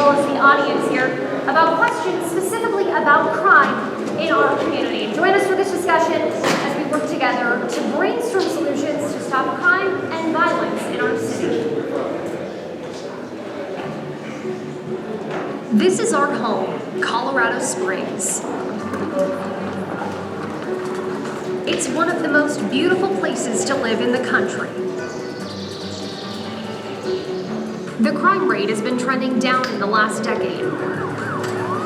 well as the audience here about questions specifically about crime in our community. Join us for this discussion as we work together to brainstorm solutions to stop crime and violence in our city. This is our home, Colorado Springs. It's one of the most beautiful places to live in the country. The crime rate has been trending down in the last decade,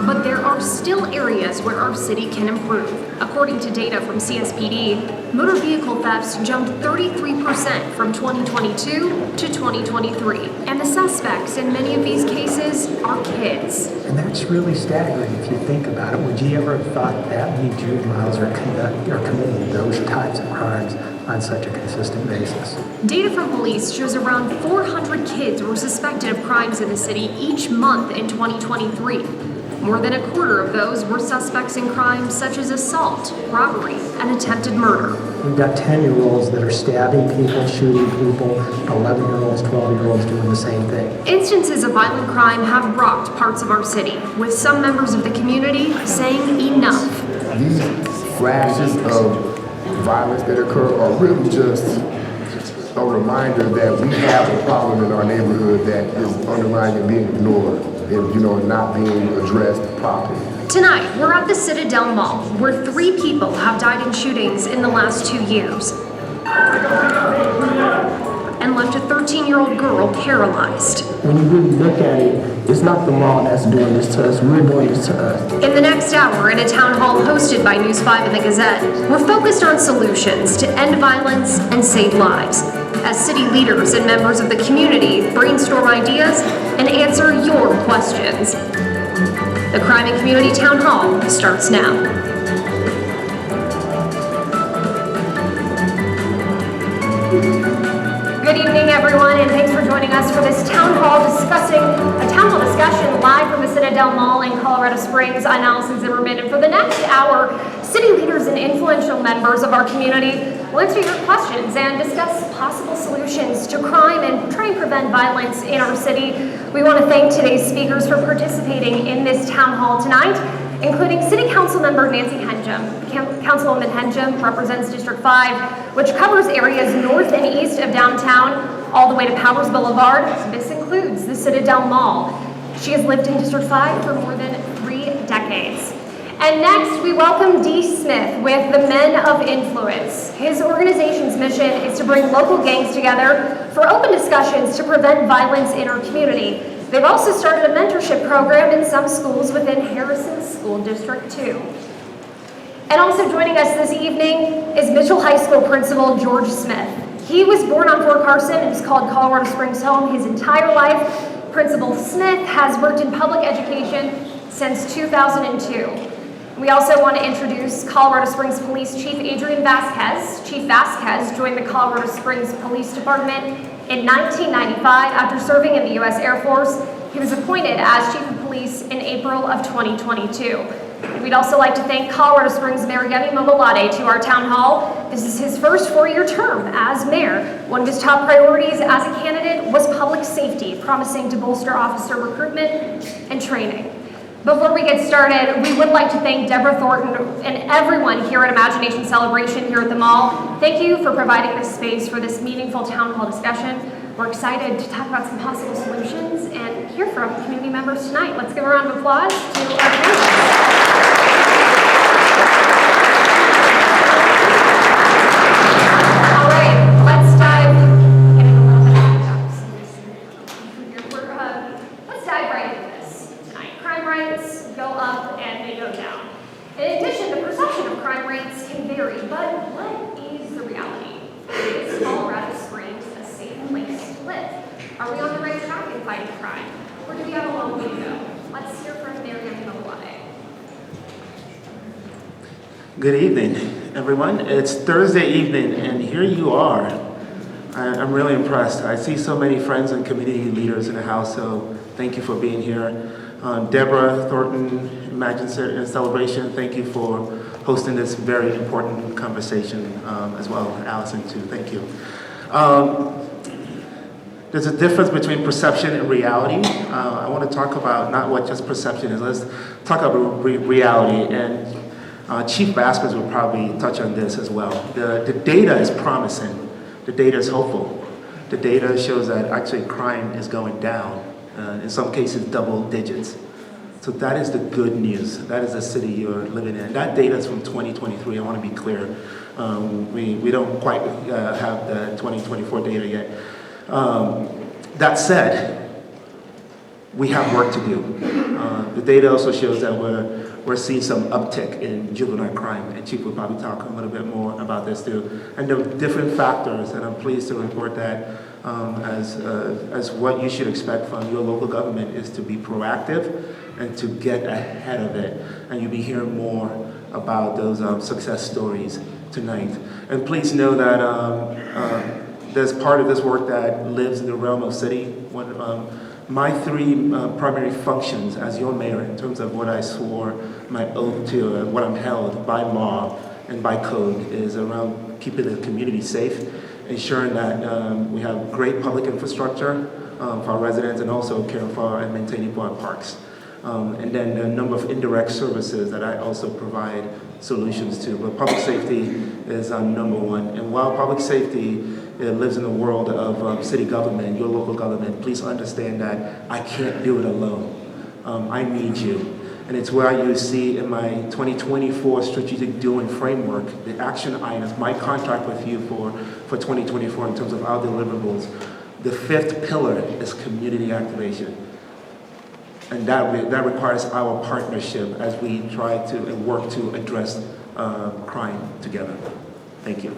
but there are still areas where our city can improve. According to data from CSPD, motor vehicle thefts jumped 33% from 2022 to 2023, and the suspects in many of these cases are kids. And that's really staggering if you think about it. Would you ever have thought that many juveniles are committing those types of crimes on such a consistent basis? Data from police shows around 400 kids were suspected of crimes in the city each month in 2023. More than a quarter of those were suspects in crimes such as assault, robbery, and attempted murder. We've got 10-year-olds that are stabbing people, shooting people, 11-year-olds, 12-year-olds doing the same thing. Instances of violent crime have rocked parts of our city, with some members of the community saying enough. These flashes of violence that occur are really just a reminder that we have a problem in our neighborhood that is underlying and being ignored and, not being addressed properly. Tonight, we're at the Citadel Mall, where 3 people have died in shootings in the last 2 years and left a 13-year-old girl paralyzed. When you really look at it, it's not the mall that's doing this to us, we're doing this to us. In the next hour, in a town hall hosted by News 5 and the Gazette, we're focused on solutions to end violence and save lives, as city leaders and members of the community brainstorm ideas and answer your questions. The Crime and Community Town Hall starts now. Good evening, everyone, and thanks for joining us for this town hall discussion live from the Citadel Mall in Colorado Springs. I'm Allison Zimmerman, and for the next hour, city leaders and influential members of our community will answer your questions and discuss possible solutions to crime and try and prevent violence in our city. We want to thank today's speakers for participating in this town hall tonight, including City Council Member Nancy Henjum. Councilwoman Henjum represents District 5, which covers areas north and east of downtown, all the way to Powers Boulevard. This includes the Citadel Mall. She has lived in District 5 for more than 3 decades. And next, we welcome Dee Smith with the Men of Influence. His organization's mission is to bring local gangs together for open discussions to prevent violence in our community. They've also started a mentorship program in some schools within Harrison School District 2. And also joining us this evening is Mitchell High School Principal George Smith. He was born on Fort Carson and has called Colorado Springs home his entire life. Principal Smith has worked in public education since 2002. We also want to introduce Colorado Springs Police Chief Adrian Vasquez. Chief Vasquez joined the Colorado Springs Police Department in 1995 after serving in the U.S. Air Force. He was appointed as Chief of Police in April of 2022. We'd also like to thank Colorado Springs Mayor Yemi Mobolade to our town hall. This is his first 4-year term as mayor. One of his top priorities as a candidate was public safety, promising to bolster officer recruitment and training. Before we get started, we would like to thank Deborah Thornton and everyone here at Imagination Celebration here at the mall. Thank you for providing this space for this meaningful town hall discussion. We're excited to talk about some possible solutions and hear from community members tonight. Let's give a round of applause to our panelists. All right, let's dive right into this tonight. Crime rates go up and they go down. In addition, the perception of crime rates can vary, but what is the reality? Is Colorado Springs a safe place to live? Are we on the right track in fighting crime? Or do we have a long way to go? Let's hear from Mariam Mobolade. Good evening, everyone. It's Thursday evening, and here you are. I'm really impressed. I see so many friends and community leaders in the house, so thank you for being here. Deborah Thornton, Imagine Celebration, thank you for hosting this very important conversation as well. Allison, too, thank you. there's a difference between perception and reality. I want to talk about not what just perception is. Let's talk about reality. And Chief Vasquez will probably touch on this as well. The data is promising. The data is hopeful. The data shows that actually crime is going down. In some cases, double digits. So that is the good news. That is the city you're living in. That data is from 2023. I want to be clear. We don't quite have the 2024 data yet. That said, we have work to do. The data also shows that we're seeing some uptick in juvenile crime, and Chief will probably talk a little bit more about this too. And there are different factors, and I'm pleased to report that as what you should expect from your local government is to be proactive and to get ahead of it. And you'll be hearing more about those success stories tonight. And please know that there's part of this work that lives in the realm of city. My three primary functions as your mayor in terms of what I swore my oath to and what I'm held by law and by code is around keeping the community safe, ensuring that we have great public infrastructure for our residents and also caring for and maintaining our parks. And then a number of indirect services that I also provide solutions to. But public safety is number one. And while public safety lives in the world of city government, your local government, please understand that I can't do it alone. I need you. And it's where you see in my 2024 strategic doing framework, the action items, my contract with you for 2024 in terms of our deliverables. The fifth pillar is community activation. And that requires our partnership as we try to and work to address crime together. Thank you.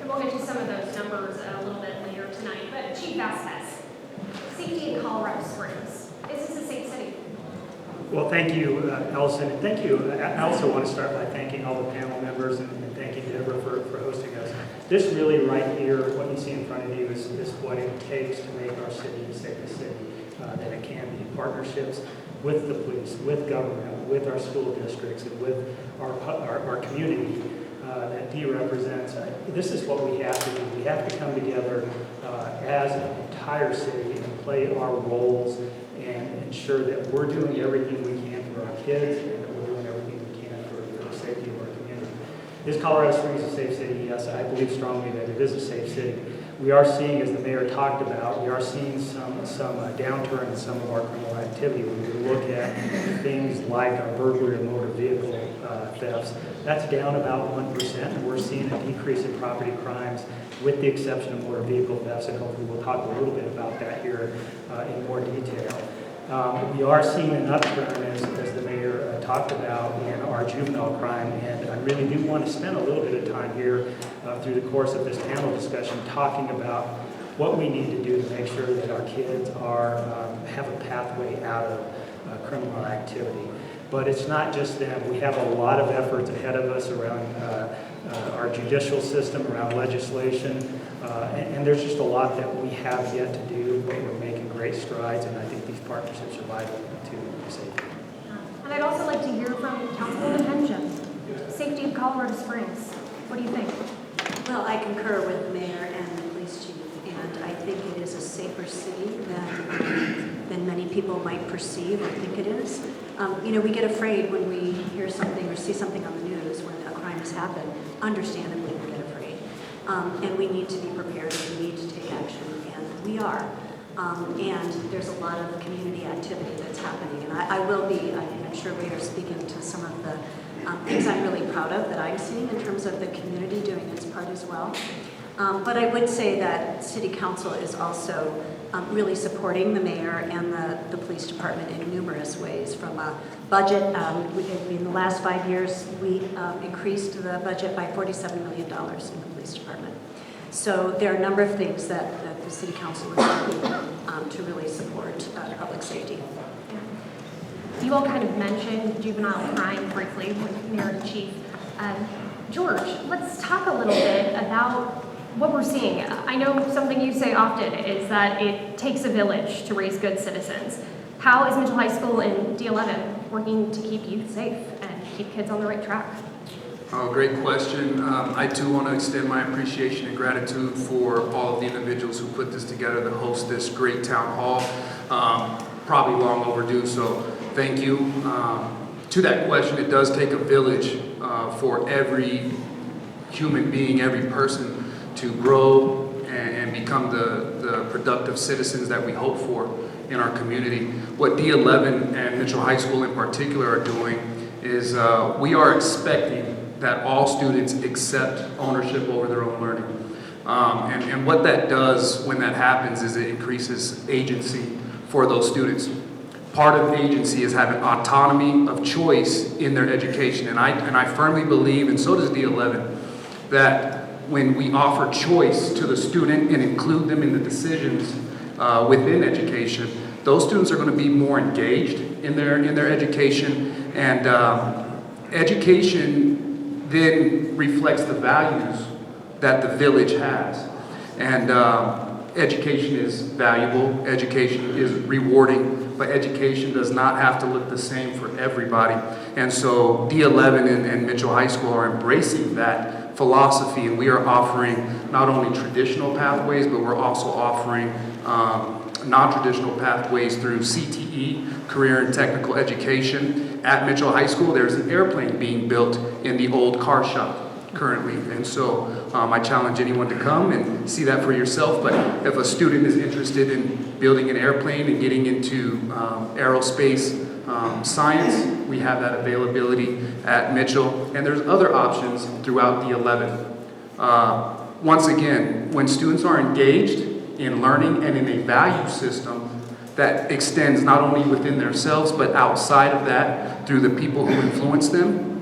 And we'll get to some of those numbers a little bit later tonight. But Chief Vasquez, safety in Colorado Springs. Is this a safe city? Well, thank you, Allison, and thank you. I also want to start by thanking all the panel members and thanking Deborah for hosting us. This really right here, what you see in front of you is what it takes to make our city the safest city that it can be. Partnerships with the police, with government, with our school districts, and with our community that Dee represents. This is what we have to do. We have to come together as an entire city and play our roles and ensure that we're doing everything we can for our kids and that we're doing everything we can for the safety of our community. Is Colorado Springs a safe city? Yes, I believe strongly that it is a safe city. We are seeing, as the mayor talked about, we are seeing some downturn in some of our criminal activity. When we look at things like our burglary and motor vehicle thefts, that's down about 1%, and we're seeing a decrease in property crimes with the exception of motor vehicle thefts, and hopefully we'll talk a little bit about that here in more detail. We are seeing an upturn, as the mayor talked about, in our juvenile crime, and I really do want to spend a little bit of time here through the course of this panel discussion talking about what we need to do to make sure that our kids have a pathway out of criminal activity. But it's not just them. We have a lot of efforts ahead of us around our judicial system, around legislation, and there's just a lot that we have yet to do, but we're making great strides, and I think these partnerships are vital to safety. And I'd also like to hear from Councilwoman Hengen. Safety of Colorado Springs. What do you think? Well, I concur with the mayor and the police chief, and I think it is a safer city than many people might perceive or think it is. We get afraid when we hear something or see something on the news when a crime has happened. Understandably, we get afraid. And we need to be prepared and we need to take action, and we are. And there's a lot of community activity that's happening. And I'm sure we are speaking to some of the things I'm really proud of that I'm seeing in terms of the community doing its part as well. But I would say that City Council is also really supporting the mayor and the police department in numerous ways. From a budget, in the last 5 years, we increased the budget by $47 million in the police department. So there are a number of things that the City Council is doing to really support public safety. You all kind of mentioned juvenile crime briefly with Mayor and Chief. George, let's talk a little bit about what we're seeing. I know something you say often is that it takes a village to raise good citizens. How is Mitchell High School and D11 working to keep youth safe and keep kids on the right track? Oh, great question. I too want to extend my appreciation and gratitude for all of the individuals who put this together to host this great town hall. Probably long overdue, so thank you. To that question, it does take a village for every human being, every person to grow and become the productive citizens that we hope for in our community. What D11 and Mitchell High School in particular are doing is we are expecting that all students accept ownership over their own learning. And what that does when that happens is it increases agency for those students. Part of agency is having autonomy of choice in their education. And I firmly believe, and so does D11, that when we offer choice to the student and include them in the decisions within education, those students are going to be more engaged in their education, and education then reflects the values that the village has. And education is valuable, education is rewarding, but education does not have to look the same for everybody. And so D11 and Mitchell High School are embracing that philosophy, and we are offering not only traditional pathways, but we're also offering non-traditional pathways through CTE, Career and Technical Education. At Mitchell High School, there's an airplane being built in the old car shop currently. And so I challenge anyone to come and see that for yourself. But if a student is interested in building an airplane and getting into aerospace science, we have that availability at Mitchell. And there's other options throughout the 11. Once again, when students are engaged in learning and in a value system that extends not only within themselves, but outside of that through the people who influence them,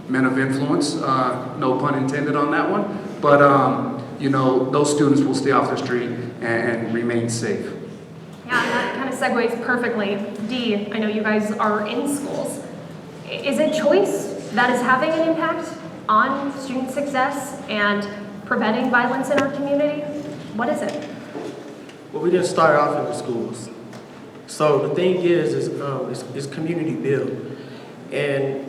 men of influence, no pun intended on that one, but you know, those students will stay off the street and remain safe. Yeah, and that kind of segues perfectly. Dee, I know you guys are in schools. Is it choice that is having an impact on student success and preventing violence in our community? What is it? Well, we didn't start off in the schools. So the thing is community built. And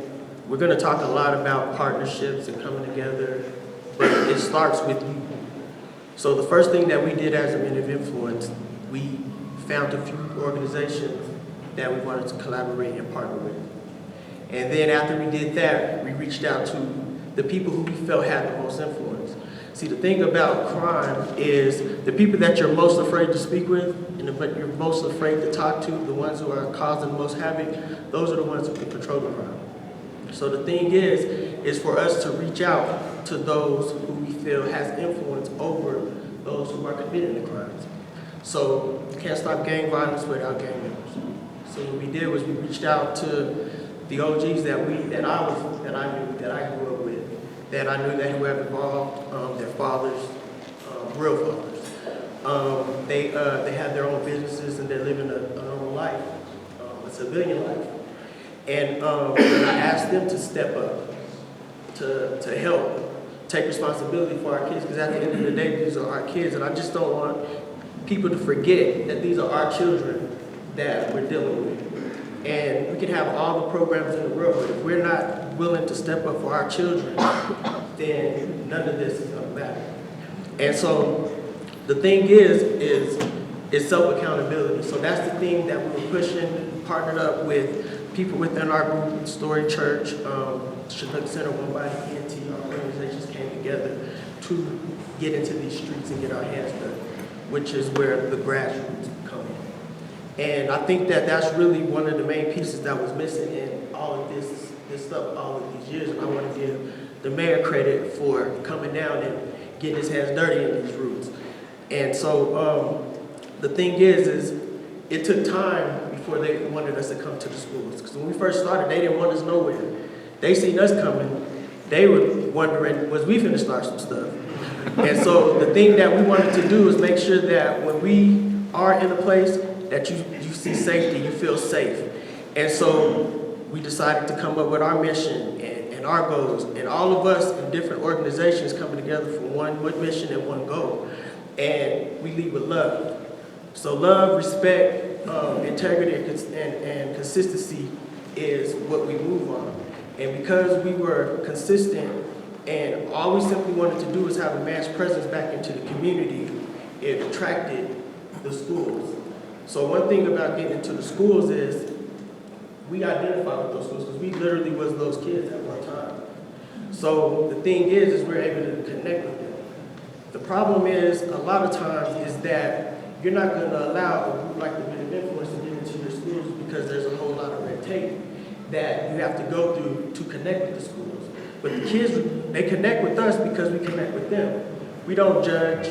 we're going to talk a lot about partnerships and coming together, but it starts with you. So the first thing that we did as a Men of Influence, we found a few organizations that we wanted to collaborate and partner with. And then after we did that, we reached out to the people who we felt had the most influence. See, the thing about crime is the people that you're most afraid to speak with, and but you're most afraid to talk to, the ones who are causing the most havoc, those are the ones who can control the crime. So the thing is for us to reach out to those who we feel has influence over those who are committing the crimes. So you can't stop gang violence without gang members. So what we did was we reached out to the OGs that I knew, that I grew up with, that I knew that who have involved, their fathers, real fathers. They have their own businesses and they're living a normal life, a civilian life. And I asked them to step up, to help take responsibility for our kids, because at the end of the day, these are our kids, and I just don't want people to forget that these are our children that we're dealing with. And we can have all the programs in the world, but if we're not willing to step up for our children, then none of this is going to matter. And so the thing is self-accountability. So that's the thing that we were pushing, partnered up with people within our group, Story Church, Chinook Center, One Body, ENT, our organizations came together to get into these streets and get our hands dirty, which is where the grassroots come in. And I think that that's really one of the main pieces that was missing in all of this stuff all of these years. And I want to give the mayor credit for coming down and getting his hands dirty in these roots. And so the thing is it took time before they wanted us to come to the schools. Because when we first started, they didn't want us nowhere. They seen us coming. They were wondering, was we finna start some stuff? And so the thing that we wanted to do is make sure that when we are in a place that you see safety, you feel safe. And so we decided to come up with our mission and our goals. And all of us in different organizations coming together for one mission and one goal. And we lead with love. So love, respect, integrity, and consistency is what we move on. And because we were consistent and all we simply wanted to do was have a mass presence back into the community, it attracted the schools. So one thing about getting into the schools is we identify with those schools because we literally was those kids at one time. So the thing is we're able to connect with them. The problem is a lot of times is that you're not going to allow a group like the Men of Influence to get into your schools because there's a whole lot of red tape that you have to go through to connect with the schools. But the kids, they connect with us because we connect with them. We don't judge.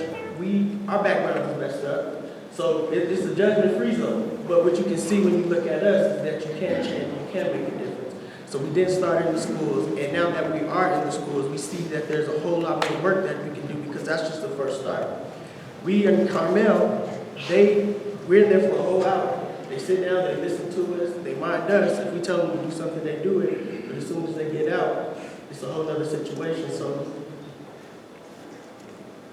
Our background is messed up. So it's a judgment-free zone. But what you can see when you look at us is that you can change, you can make a difference. So we did start in the schools, and now that we are in the schools, we see that there's a whole lot more work that we can do because that's just the first start. We in Carmel, we're there for a whole hour. They sit down, they listen to us, they mind us. If we tell them to do something, they do it. But as soon as they get out, it's a whole other situation. So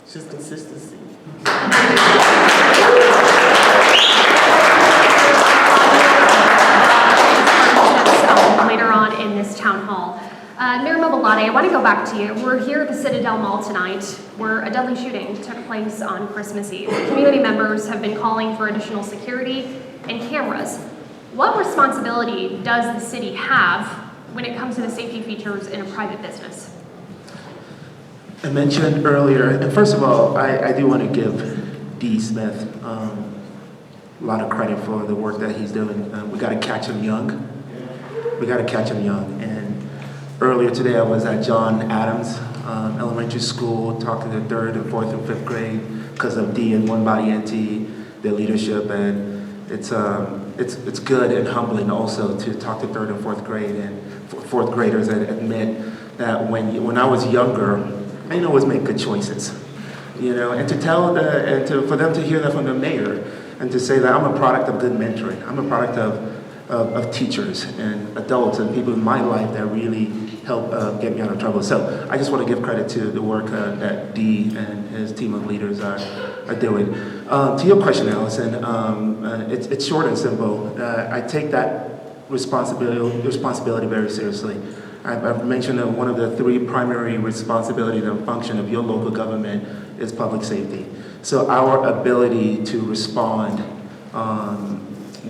it's just consistency. Later on in this town hall. Mayor Mobilade, I want to go back to you. We're here at the Citadel Mall tonight where a deadly shooting took place on Christmas Eve. Community members have been calling for additional security and cameras. What responsibility does the city have when it comes to the safety features in a private business? I mentioned earlier, and first of all, I do want to give D. Smith a lot of credit for the work that he's doing. We got to catch him young. We got to catch him young. And earlier today, I was at John Adams Elementary School talking to 3rd and 4th and 5th grade because of D and One Body NT, their leadership, and it's good and humbling also to talk to 3rd and 4th grade and 4th graders and admit that when I was younger, I didn't always make good choices, and for them to hear that from the mayor and to say that I'm a product of good mentoring, I'm a product of teachers and adults and people in my life that really help get me out of trouble. So I just want to give credit to the work that Dee and his team of leaders are doing. To your question, Allison, it's short and simple. I take that responsibility very seriously. I've mentioned that one of the 3 primary responsibilities and function of your local government is public safety. So our ability to respond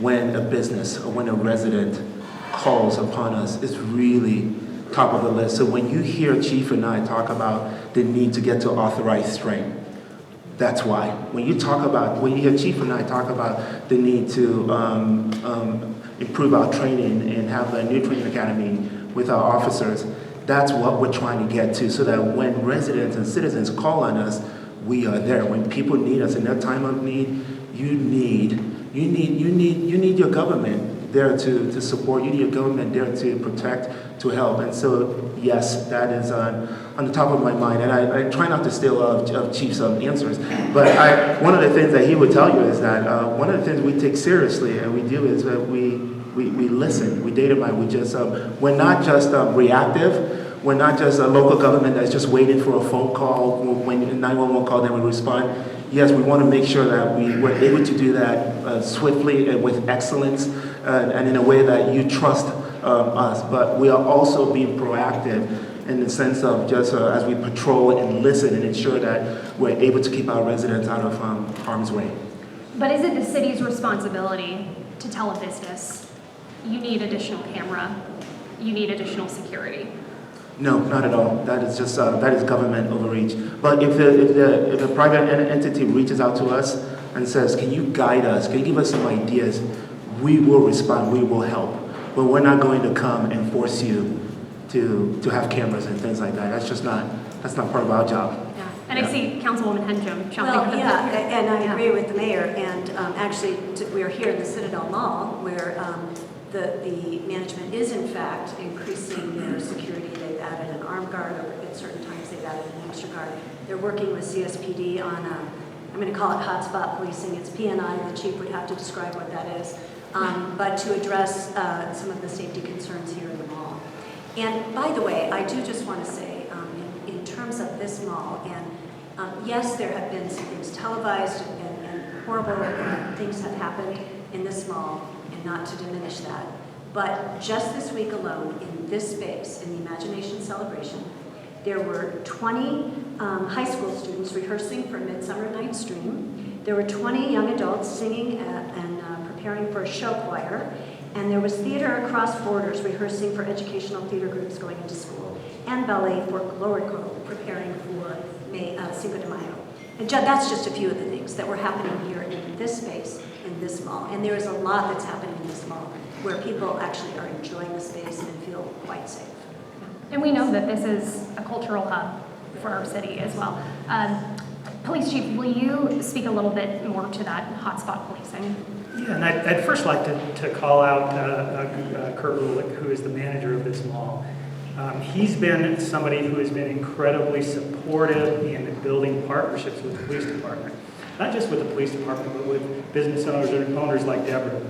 when a business or when a resident calls upon us is really top of the list. So when you hear Chief and I talk about the need to get to authorized strength, that's why. When you hear Chief and I talk about the need to improve our training and have a new training academy with our officers, that's what we're trying to get to, so that when residents and citizens call on us, we are there. When people need us in their time of need, you need your government there to support. You need your government there to protect, to help. And so, yes, that is on the top of my mind. And I try not to steal of Chief's answers. But one of the things that he would tell you is that one of the things we take seriously and we do is that we listen. We data mine. We're not just reactive. We're not just a local government that's just waiting for a phone call. When a 911 call, then we respond. Yes, we want to make sure that we're able to do that swiftly and with excellence and in a way that you trust us. But we are also being proactive in the sense of just as we patrol and listen and ensure that we're able to keep our residents out of harm's way. But is it the city's responsibility to tell a business, you need additional camera, you need additional security? No, not at all. That is just that is government overreach. But if the private entity reaches out to us and says, "Can you guide us? Can you give us some ideas?" We will respond. We will help. But we're not going to come and force you to have cameras and things like that. That's not part of our job. Yeah. And I see Councilwoman Henjum jumping. Well, yeah, and I agree with the mayor. And actually, we're here in the Citadel Mall where the management is in fact increasing their security. They've added an armed guard, or at certain times they've added an extra guard. They're working with CSPD on, I'm going to call it hotspot policing. It's PNI, the chief would have to describe what that is, but to address some of the safety concerns here in the mall. And by the way, I do just want to say, in terms of this mall, and yes, there have been some things televised and horrible things have happened in this mall, and not to diminish that. But just this week alone, in this space, in the Imagination Celebration, there were 20 high school students rehearsing for Midsummer Night's Dream. There were 20 young adults singing and preparing for a show choir. And there was theater across borders rehearsing for educational theater groups going into school. And ballet for Glorico preparing for Cinco de Mayo. And that's just a few of the things that were happening here in this space, in this mall. And there is a lot that's happening in this mall where people actually are enjoying the space and feel quite safe. And we know that this is a cultural hub for our city as well. Police Chief, will you speak a little bit more to that hotspot policing? Yeah, and I'd first like to call out Kurt Rulick, who is the manager of this mall. He's been somebody who has been incredibly supportive in building partnerships with the police department. Not just with the police department, but with business owners like Deborah.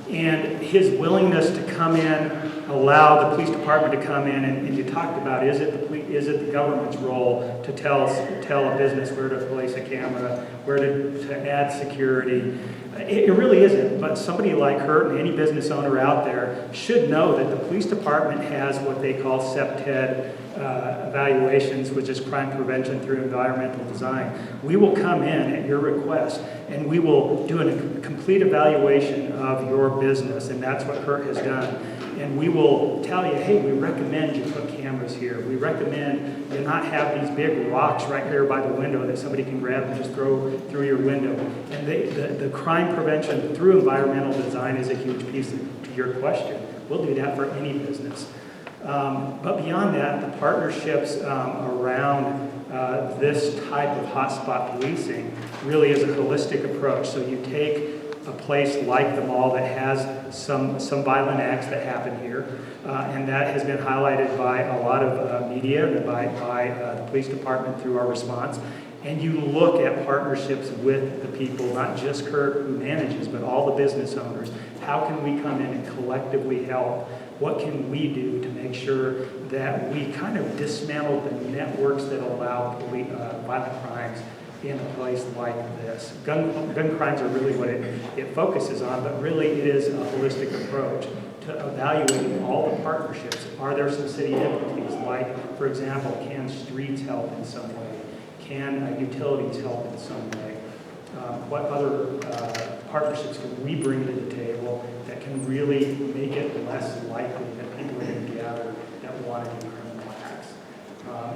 And his willingness to come in, allow the police department to come in, and you talked about, is it the government's role to tell a business where to place a camera, where to add security? It really isn't, but somebody like Kurt and any business owner out there should know that the police department has what they call CEPTED evaluations, which is crime prevention through environmental design. We will come in at your request and we will do a complete evaluation of your business, and that's what Kurt has done. And we will tell you, hey, we recommend you put cameras here. We recommend you not have these big rocks right here by the window that somebody can grab and just throw through your window. And the crime prevention through environmental design is a huge piece to your question. We'll do that for any business. But beyond that, the partnerships around this type of hotspot policing really is a holistic approach. So you take a place like the mall that has some violent acts that happen here, and that has been highlighted by a lot of media and by the police department through our response. And you look at partnerships with the people, not just Kurt who manages, but all the business owners. How can we come in and collectively help? What can we do to make sure that we kind of dismantle the networks that allow violent crimes in a place like this? Gun crimes are really what it focuses on, but really it is a holistic approach to evaluating all the partnerships. Are there some city entities, like, for example, can streets help in some way? Can utilities help in some way? What other partnerships can we bring to the table that can really make it less likely that people are going to gather that want to do criminal acts?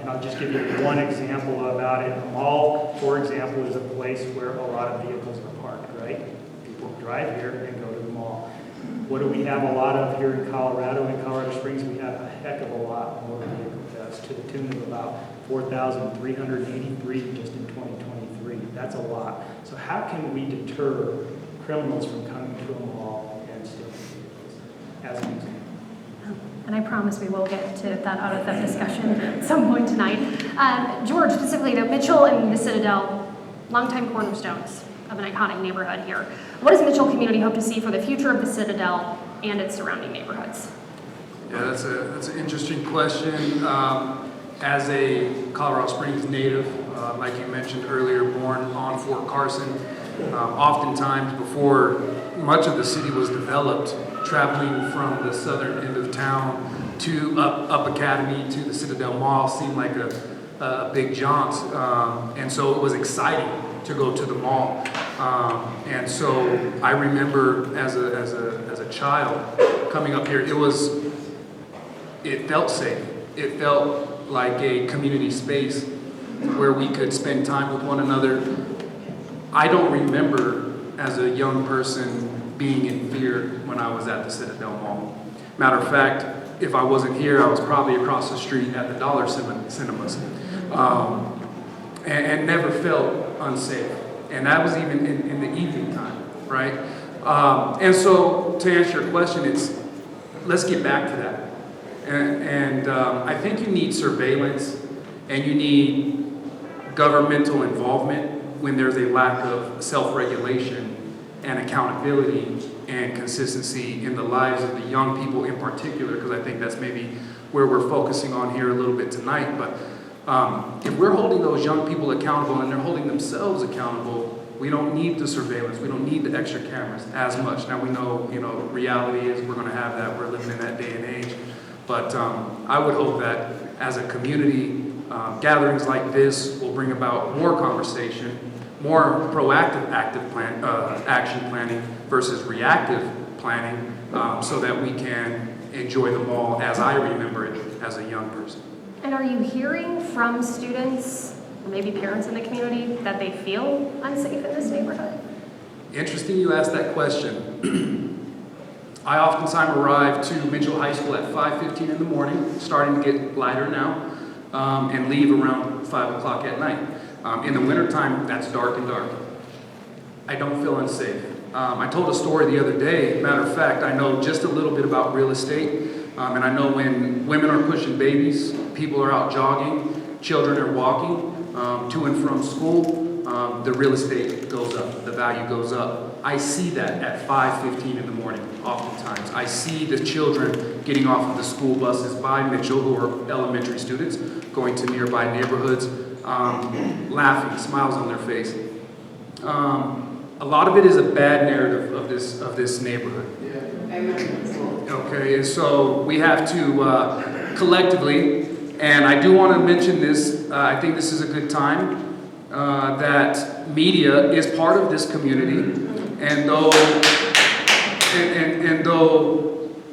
And I'll just give you one example about it. A mall, for example, is a place where a lot of vehicles are parked, right? People drive here and go to the mall. What do we have a lot of here in Colorado? In Colorado Springs, we have a heck of a lot of motor vehicle thefts to the tune of about 4,383 just in 2023. That's a lot. So how can we deter criminals from coming to a mall and stealing vehicles, as an example? And I promise we will get to that auto theft discussion at some point tonight. George, specifically, though, Mitchell and the Citadel, longtime cornerstones of an iconic neighborhood here. What does Mitchell community hope to see for the future of the Citadel and its surrounding neighborhoods? Yeah, that's an interesting question. As a Colorado Springs native, like you mentioned earlier, born on Fort Carson, oftentimes before much of the city was developed, traveling from the southern end of town to up Academy to the Citadel Mall seemed like a big jaunt, and so it was exciting to go to the mall. And so I remember as a child coming up here, it felt safe. It felt like a community space where we could spend time with one another. I don't remember as a young person being in fear when I was at the Citadel Mall. Matter of fact, if I wasn't here, I was probably across the street at the Dollar Cinemas, and never felt unsafe. And that was even in the evening time, right? And so to answer your question, let's get back to that. And I think you need surveillance and you need governmental involvement when there's a lack of self-regulation and accountability and consistency in the lives of the young people in particular, because I think that's maybe where we're focusing on here a little bit tonight. But if we're holding those young people accountable and they're holding themselves accountable, we don't need the surveillance, we don't need the extra cameras as much. Now we know, reality is we're gonna have that, we're living in that day and age. But I would hope that as a community, gatherings like this will bring about more conversation, more proactive action planning versus reactive planning, so that we can enjoy the mall as I remember it as a young person. And are you hearing from students, or maybe parents in the community, that they feel unsafe in this neighborhood? Interesting you asked that question. I oftentimes arrive to Mitchell High School at 5:15 in the morning, starting to get lighter now, and leave around 5 o'clock at night. In the wintertime, that's dark and dark. I don't feel unsafe. I told a story the other day. Matter of fact, I know just a little bit about real estate, and I know when women are pushing babies, people are out jogging, children are walking to and from school, the real estate goes up, the value goes up. I see that at 5:15 in the morning, oftentimes. I see the children getting off of the school buses by Mitchell, who are elementary students, going to nearby neighborhoods, laughing, smiles on their face. A lot of it is a bad narrative of this neighborhood. Okay, and so we have to collectively, and I do want to mention this, I think this is a good time, that media is part of this community, and though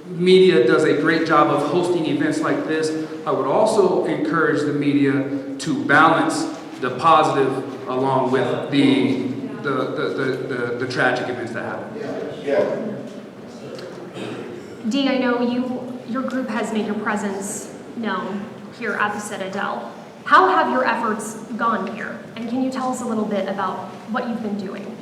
media does a great job of hosting events like this, I would also encourage the media to balance the positive along with the tragic events that happen. Dee, I know your group has made your presence known here at the Citadel. How have your efforts gone here? And can you tell us a little bit about what you've been doing?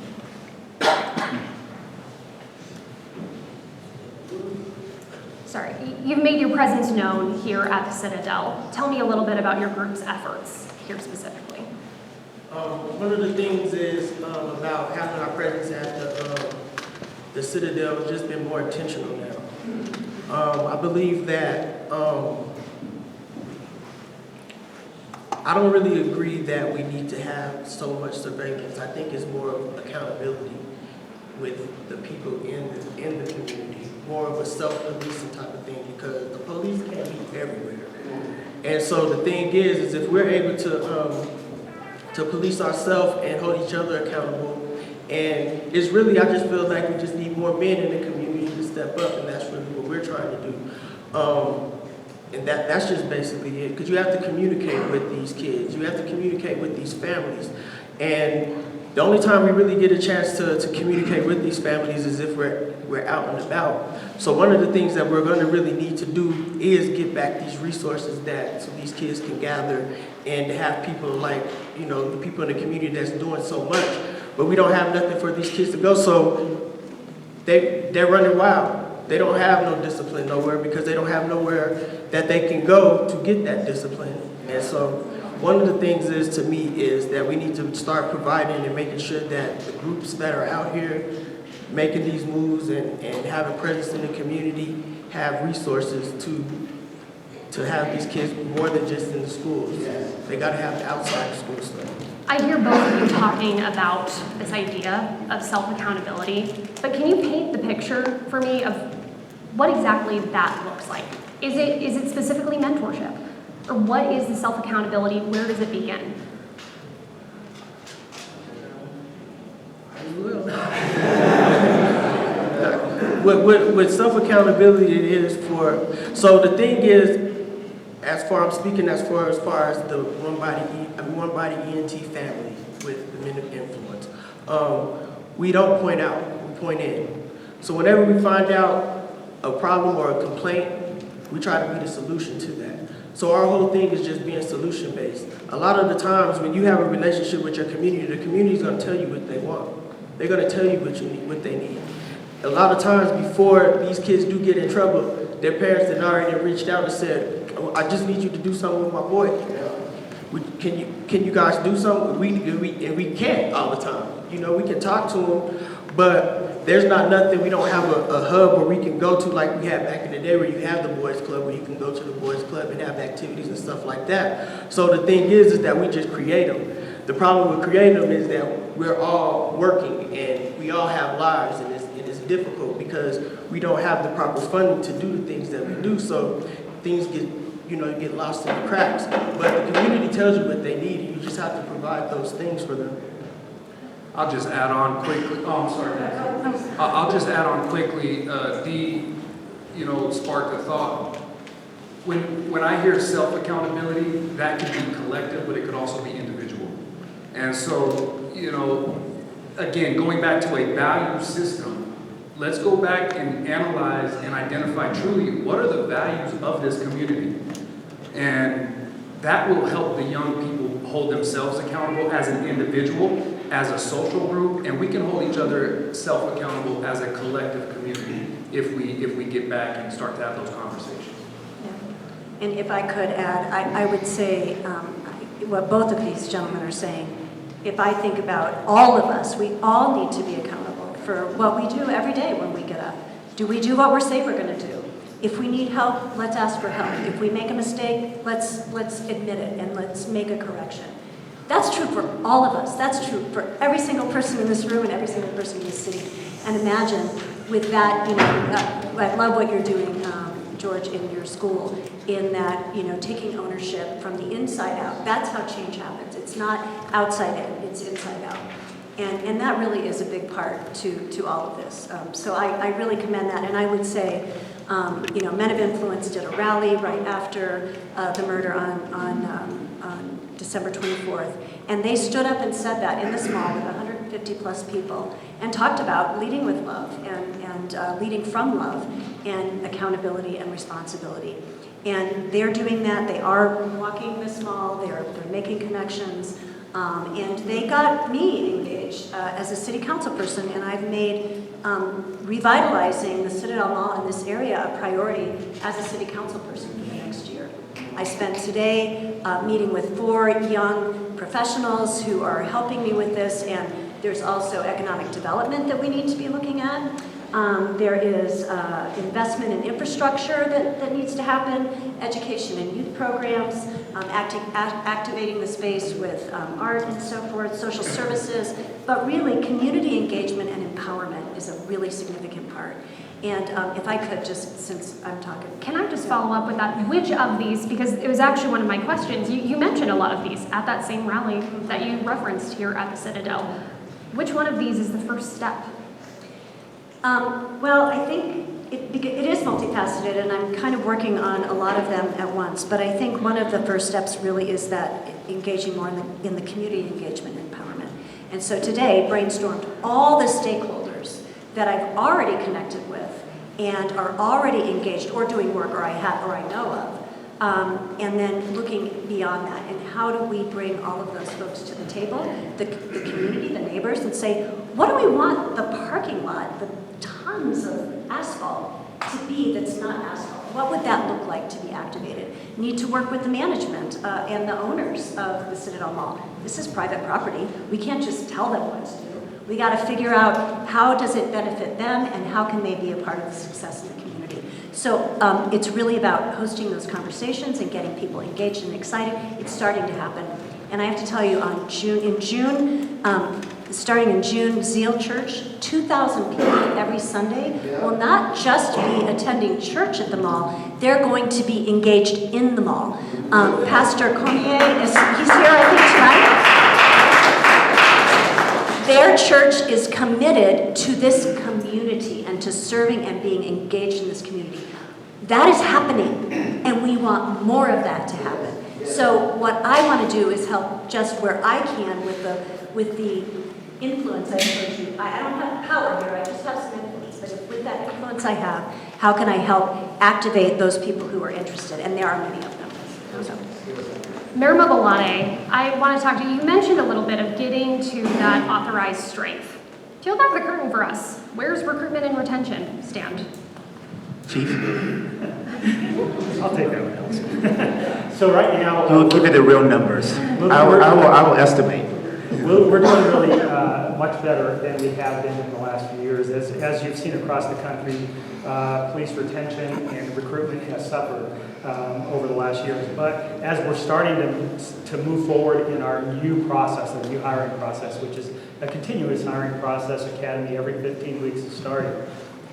Sorry, you've made your presence known here at the Citadel. Tell me a little bit about your group's efforts here specifically. One of the things is about having our presence at the Citadel has just been more intentional now. I believe that I don't really agree that we need to have so much surveillance. I think it's more of accountability with the people in the community, more of a self-policing type of thing, because the police can't be everywhere. And so the thing is if we're able to police ourselves and hold each other accountable, and it's really, I just feel like we just need more men in the community to step up, and that's really what we're trying to do. And that's just basically it, because you have to communicate with these kids, you have to communicate with these families, and the only time we really get a chance to communicate with these families is if we're out and about. So one of the things that we're going to really need to do is get back these resources so these kids can gather and have people like, the people in the community that's doing so much, but we don't have nothing for these kids to go, so they're running wild. They don't have no discipline nowhere because they don't have nowhere that they can go to get that discipline. And so one of the things to me is that we need to start providing and making sure that the groups that are out here making these moves and having presence in the community have resources to have these kids more than just in the schools. They got to have the outside school stuff. I hear both of you talking about this idea of self-accountability, but can you paint the picture for me of what exactly that looks like? Is it specifically mentorship? Or what is the self-accountability? Where does it begin? With self-accountability, it is so the thing is, I'm speaking as far as the one body ENT family with the men of influence. We don't point out, we point in. So whenever we find out a problem or a complaint, we try to be the solution to that. So our whole thing is just being solution-based. A lot of the times when you have a relationship with your community, the community is going to tell you what they want. They're going to tell you what they need. A lot of times before these kids do get in trouble, their parents had already reached out and said, I just need you to do something with my boy. Can you guys do something? We can't all the time. We can talk to them, but there's not nothing. We don't have a hub where we can go to like we had back in the day, where you have the boys club, where you can go to the boys club and have activities and stuff like that. So the thing is that we just create them. The problem with creating them is that we're all working and we all have lives, and it's difficult because we don't have the proper funding to do the things that we do. So things get lost in the cracks. But the community tells you what they need, and you just have to provide those things for them. I'll just add on quickly. Oh, I'm sorry. I'll just add on quickly. Dee, sparked a thought. When I hear self-accountability, that can be collective, but it could also be individual. And so, again, going back to a value system, let's go back and analyze and identify truly what are the values of this community. And that will help the young people hold themselves accountable as an individual, as a social group, and we can hold each other self-accountable as a collective community if we get back and start to have those conversations. Yeah. And if I could add, I would say what both of these gentlemen are saying. If I think about all of us, we all need to be accountable for what we do every day when we get up. Do we do what we say we're going to do? If we need help, let's ask for help. If we make a mistake, let's admit it and let's make a correction. That's true for all of us. That's true for every single person in this room and every single person in this city. And imagine with that, I love what you're doing, George, in your school, in that, taking ownership from the inside out. That's how change happens. It's not outside in, it's inside out. And that really is a big part to all of this. So I really commend that. And I would say, Men of Influence did a rally right after the murder on December 24th. And they stood up and said that in this mall with 150 plus people and talked about leading with love and leading from love and accountability and responsibility. And they're doing that. They are walking this mall. They're making connections. And they got me engaged as a city council person, and I've made revitalizing the Citadel Mall in this area a priority as a city council person for the next year. I spent today meeting with 4 young professionals who are helping me with this, and there's also economic development that we need to be looking at. There is investment in infrastructure that needs to happen, education and youth programs, activating the space with art and so forth, social services, but really community engagement and empowerment is a really significant part. And if I could just, since I'm talking. Can I just follow up with that? Which of these, because it was actually one of my questions, you mentioned a lot of these at that same rally that you referenced here at the Citadel. Which one of these is the first step? Well, I think it is multifaceted, and I'm kind of working on a lot of them at once. But I think one of the first steps really is that engaging more in the community engagement and empowerment. And so today, brainstormed all the stakeholders that I've already connected with and are already engaged or doing work or I know of, and then looking beyond that. And how do we bring all of those folks to the table, the community, the neighbors, and say, what do we want the parking lot, the tons of asphalt to be that's not asphalt? What would that look like to be activated? Need to work with the management and the owners of the Citadel Mall. This is private property. We can't just tell them what to do. We got to figure out how does it benefit them and how can they be a part of the success of the community. So it's really about hosting those conversations and getting people engaged and excited. It's starting to happen. And I have to tell you, starting in June, Zeal Church, 2,000 people every Sunday will not just be attending church at the mall, they're going to be engaged in the mall. Pastor Cormier, he's here I think tonight. Their church is committed to this community and to serving and being engaged in this community. That is happening, and we want more of that to happen. So what I want to do is help just where I can with the influence I showed you. I don't have power here, I just have some influence. But with that influence I have, how can I help activate those people who are interested? And there are many of them. So. Mayor Mobolade, I want to talk to you. You mentioned a little bit of getting to that authorized strength. Peel back the curtain for us. Where's recruitment and retention stand? Chief? I'll take that one, Alex. So right now, We'll give you the real numbers. I will estimate. We're doing really much better than we have been in the last few years. As you've seen across the country, police retention and recruitment has suffered over the last years. But as we're starting to move forward in our new process, the new hiring process, which is a continuous hiring process, academy every 15 weeks is starting.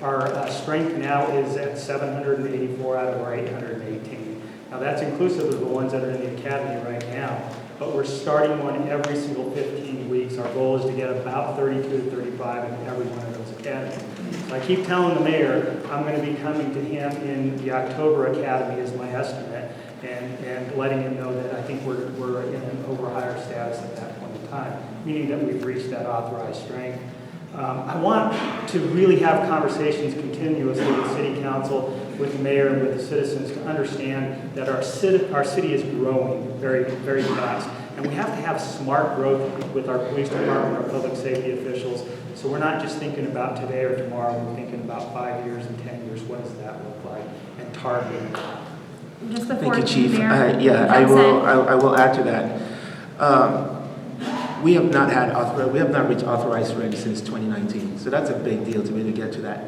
Our strength now is at 784 out of our 818. Now that's inclusive of the ones that are in the academy right now, but we're starting one every single 15 weeks. Our goal is to get about 32 to 35 in every one of those academies. So I keep telling the mayor I'm going to be coming to him in the October academy is my estimate, and letting him know that I think we're in an over-hire status at that point in time, meaning that we've reached that authorized strength. I want to really have conversations continuously with City Council, with the mayor, and with the citizens to understand that our city is growing very, very fast. And we have to have smart growth with our police department, our public safety officials. So we're not just thinking about today or tomorrow, we're thinking about 5 years and 10 years. What does that look like? And targeting. Just before Thank you, Chief. Mayor I will add to that. We have not reached authorized range since 2019, so that's a big deal to me to get to that.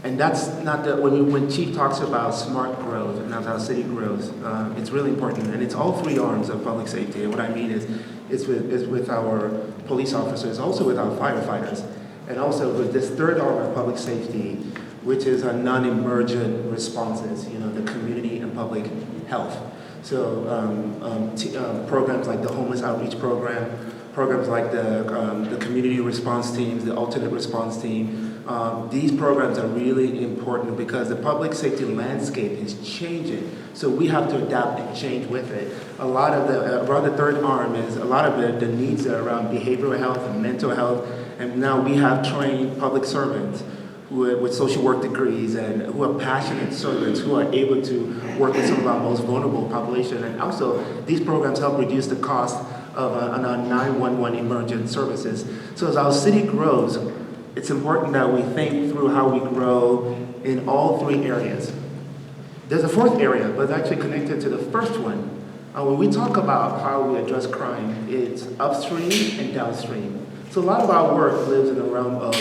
And that's not when Chief talks about smart growth and how city grows, it's really important, and it's all three arms of public safety. And what I mean is, it's with our police officers, also with our firefighters, and also with this third arm of public safety, which is our non-emergent responses. The community and public health. So programs like the homeless outreach program, programs like the community response teams, the alternate response team, these programs are really important because the public safety landscape is changing. So we have to adapt and change with it. A lot of the third arm is a lot of the needs are around behavioral health and mental health, and now we have trained public servants with social work degrees and who are passionate servants who are able to work with some of our most vulnerable population. And also, these programs help reduce the cost of our 911 emergent services. So as our city grows, it's important that we think through how we grow in all three areas. There's a fourth area, but it's actually connected to the first one. When we talk about how we address crime, it's upstream and downstream. So a lot of our work lives in the realm of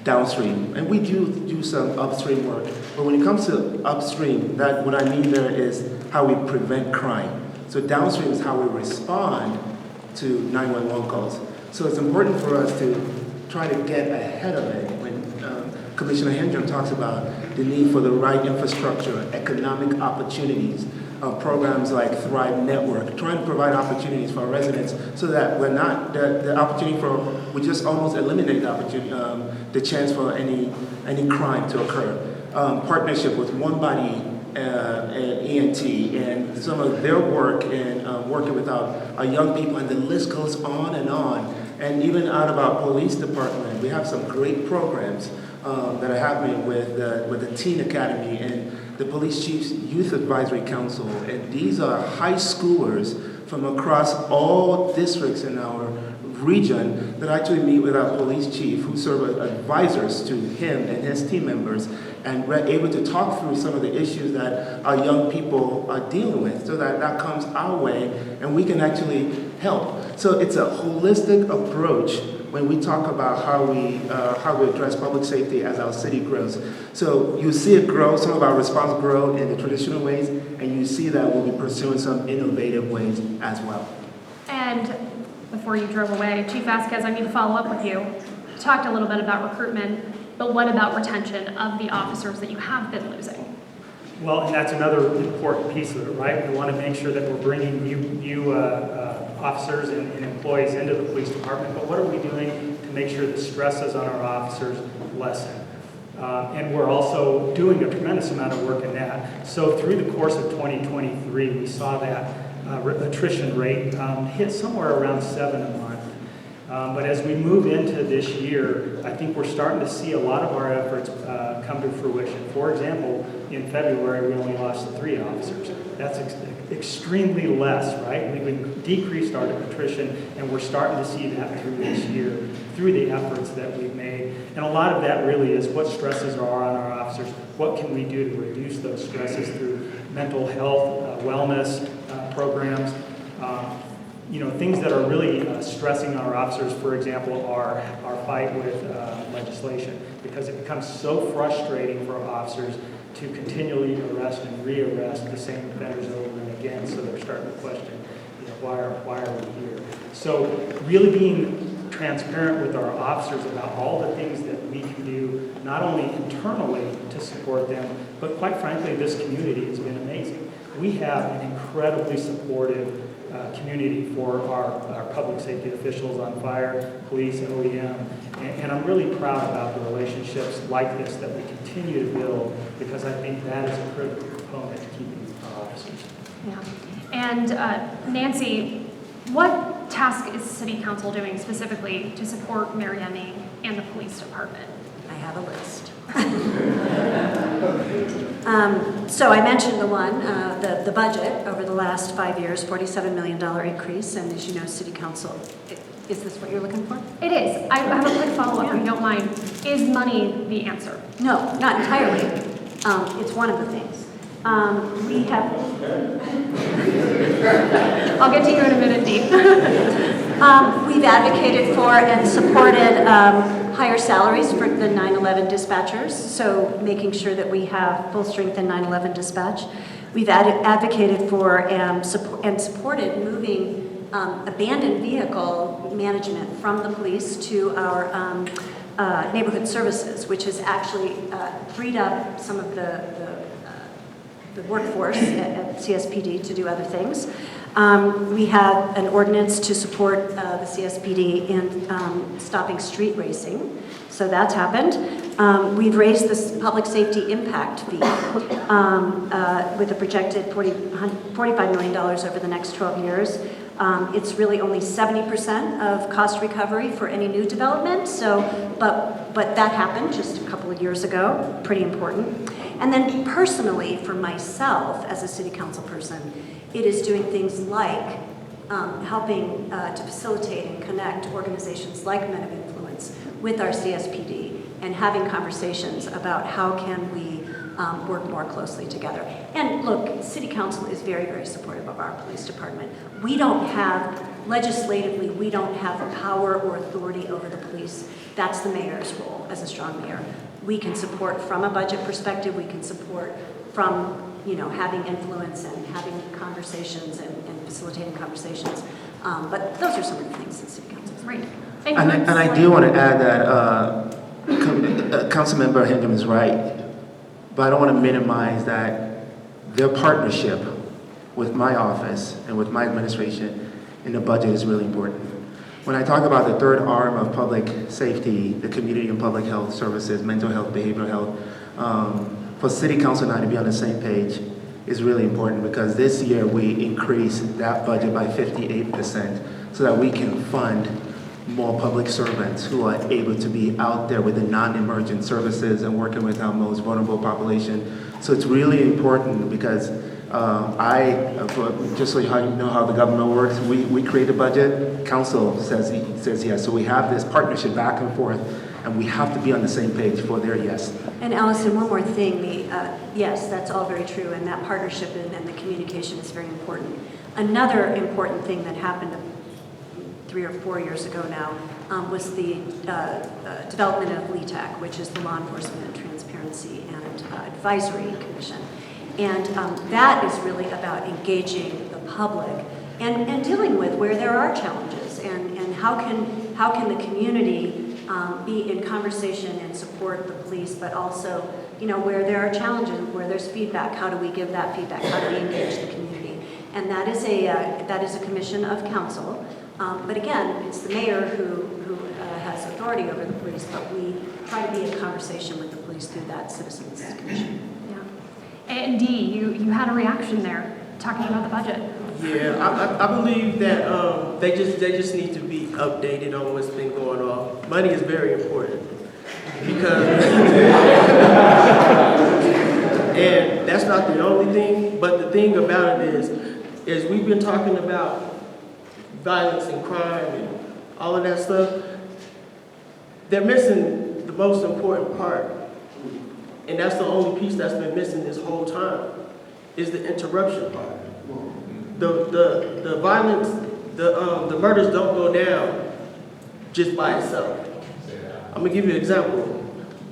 downstream, and we do some upstream work. But when it comes to upstream, what I mean there is how we prevent crime. So downstream is how we respond to 911 calls. So it's important for us to try to get ahead of it. When Commissioner Hendren talks about the need for the right infrastructure, economic opportunities, programs like Thrive Network, trying to provide opportunities for our residents so that we're not, we just almost eliminate the opportunity, the chance for any crime to occur. Partnership with One Body ENT and some of their work in working with our young people, and the list goes on and on. And even out of our police department, we have some great programs that are happening with the Teen Academy and the Police Chiefs Youth Advisory Council. And these are high schoolers from across all districts in our region that actually meet with our police chief, who serve as advisors to him and his team members, and we're able to talk through some of the issues that our young people are dealing with, so that comes our way and we can actually help. So it's a holistic approach when we talk about how we address public safety as our city grows. So you see it grow, some of our response grow in the traditional ways, and you see that we'll be pursuing some innovative ways as well. And before you drove away, Chief Vasquez, I need to follow up with you. You talked a little bit about recruitment, but what about retention of the officers that you have been losing? Well, and that's another important piece of it, right? We want to make sure that we're bringing new officers and employees into the police department, but what are we doing to make sure the stresses on our officers lessen? And we're also doing a tremendous amount of work in that. So through the course of 2023, we saw that attrition rate hit somewhere around 7 a month. But as we move into this year, I think we're starting to see a lot of our efforts come to fruition. For example, in February, we only lost 3 officers. That's extremely less, right? We decreased our attrition, and we're starting to see that through this year, through the efforts that we've made. And a lot of that really is what stresses are on our officers. What can we do to reduce those stresses through mental health, wellness programs, things that are really stressing our officers, for example, are our fight with legislation, because it becomes so frustrating for officers to continually arrest and re-arrest the same offenders over and again, so they're starting to question, why are we here? So really being transparent with our officers about all the things that we can do, not only internally to support them, but quite frankly, this community has been amazing. We have an incredibly supportive community for our public safety officials on fire, police, OEM, and I'm really proud about the relationships like this that we continue to build, because I think that is a critical component to keeping our officers. Yeah. And Nancy, what task is City Council doing specifically to support Mariemi and the police department? I have a list. So I mentioned the budget over the last 5 years, $47 million increase, and as you know, City Council, is this what you're looking for? It is. I have a quick follow-up, if you don't mind. Is money the answer? No, not entirely. It's one of the things. We have... I'll get to you in a minute, Dee. We've advocated for and supported higher salaries for the 9/11 dispatchers, so making sure that we have full strength in 9/11 dispatch. We've advocated for and supported moving abandoned vehicle management from the police to our neighborhood services, which has actually freed up some of the workforce at CSPD to do other things. We have an ordinance to support the CSPD in stopping street racing, so that's happened. We've raised this public safety impact fee with a projected $45 million over the next 12 years. It's really only 70% of cost recovery for any new development, but that happened just a couple of years ago, pretty important. And then personally, for myself as a city council person, it is doing things like helping to facilitate and connect organizations like Men of Influence with our CSPD and having conversations about how can we work more closely together. And look, City Council is very, very supportive of our police department. We don't have, legislatively, we don't have power or authority over the police. That's the mayor's role as a strong mayor. We can support from a budget perspective, we can support from having influence and having conversations and facilitating conversations. But those are some of the things that City Council is right. And I do want to add that Councilmember Hingham is right, but I don't want to minimize that their partnership with my office and with my administration in the budget is really important. When I talk about the third arm of public safety, the community and public health services, mental health, behavioral health, for City Council and I to be on the same page is really important, because this year we increased that budget by 58% so that we can fund more public servants who are able to be out there with the non-emergent services and working with our most vulnerable population. So it's really important because just so you know how the government works, we create a budget, council says yes. So we have this partnership back and forth, and we have to be on the same page for their yes. And Allison, one more thing, yes, that's all very true, and that partnership and the communication is very important. Another important thing that happened 3 or 4 years ago now was the development of LETAC, which is the Law Enforcement and Transparency and Advisory Commission. And that is really about engaging the public and dealing with where there are challenges and how can the community be in conversation and support the police, but also, where there are challenges, where there's feedback, how do we give that feedback? How do we engage the community? And that is a commission of council. But again, it's the mayor who has authority over the police, but we try to be in conversation with the police through that citizens commission. Yeah. And Dee, you had a reaction there talking about the budget. Yeah, I believe that they just need to be updated on what's been going on. Money is very important because, and that's not the only thing, but the thing about it is we've been talking about violence and crime and all of that stuff. They're missing the most important part, and that's the only piece that's been missing this whole time, is the interruption part. The violence the murders don't go down just by itself. I'm gonna give you an example.